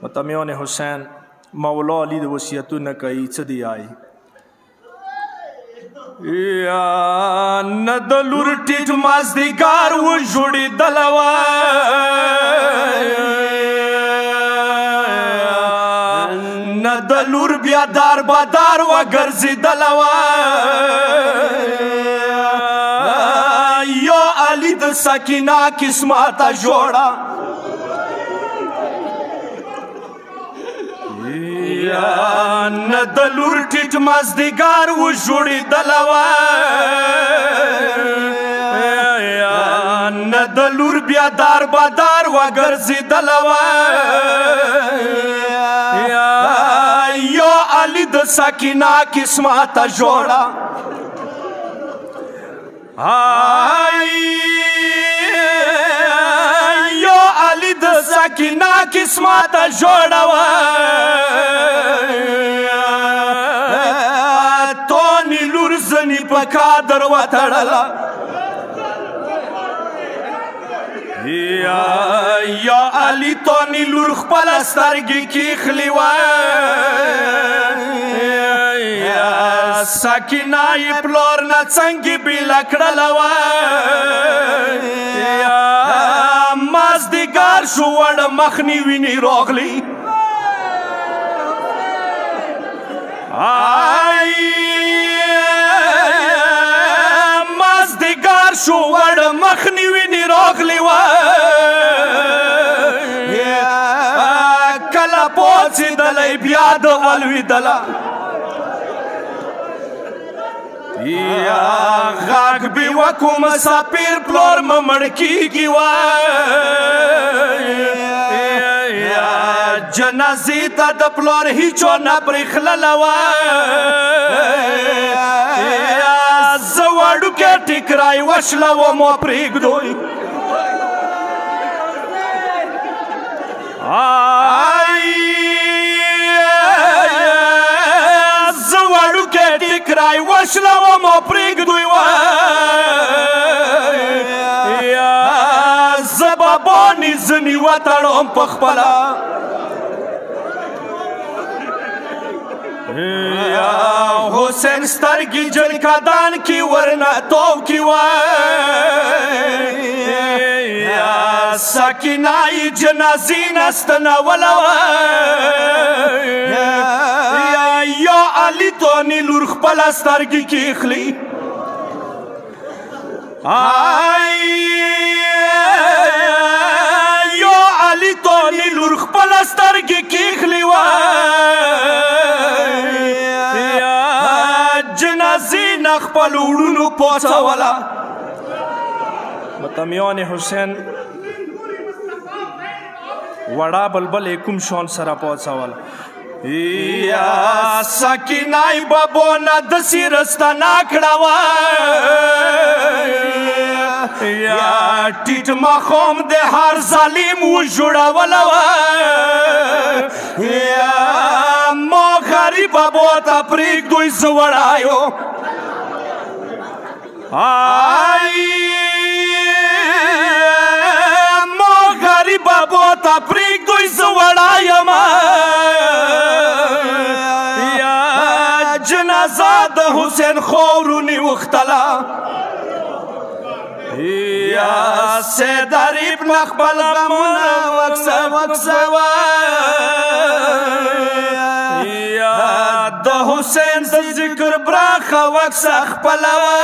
متمیون حسین مولا علی د وصیتونه کوي څه دی آی یا نه د لور ټیټ مازدیګر و جوړېدله وه نه د لور بیا دار بدار وګرځېدله وه یا علي د سکینه قسمته جوړه نه د لور ټیټ مازدیګر و جوړېدله وه نه د لور بیا دار بدار وګرځېدله وه یا علي د سکینه قسمته جوړه یا علي د سکینه قسمته جوړه وه تونې لور زنې په کادر وتړله یا علي تونې لور خپله سترګې کیښلې وه سکینه یې پلار نه څنګې بېله کړله وه مازدیګر شو وړه مخنی وینې راغلي مازدیګر شو وړه مخنی وینې راغلي وه کله پاڅېدلی بیا د ولوېدله غږ بې وکو مسافر پلار مه مړ کېږي وه جنازې ته د پلار هیچا نه برېښلله وه زه وړوکی ټیکری وشله وم پرېږدوی زه وړوکی ټیکری وشله وم پرېږدوی وه زه به باندې ځنې وتړم په خپله حسین سترګې جلکدان کې ورنه تاو کې وه سکینه یې جنازې نه ستنوله وه یا علي تونې لور خپله سترګې کېښلي یا علي تونې لور خپله سترګې کېښلي وه جنازې نه خپل وړونو پاڅوله متمیان حسین وړه بلبل یې کوم شان سره پاڅوله یا سکینه یې بابونه داسې رستنه کړه وه یا ټیټ ماښام د هر ظالم وژړوله وه ما غریب بابا ته پرېږدوی زه وړایو ما غریب بابا ته پرېږدوی زه وړایم جنازه د حسین خاورونې وختله یا سیدر ابن خپل غمونه وکسه وکسوه د حسین د ذکر براخه وکسه خپله وه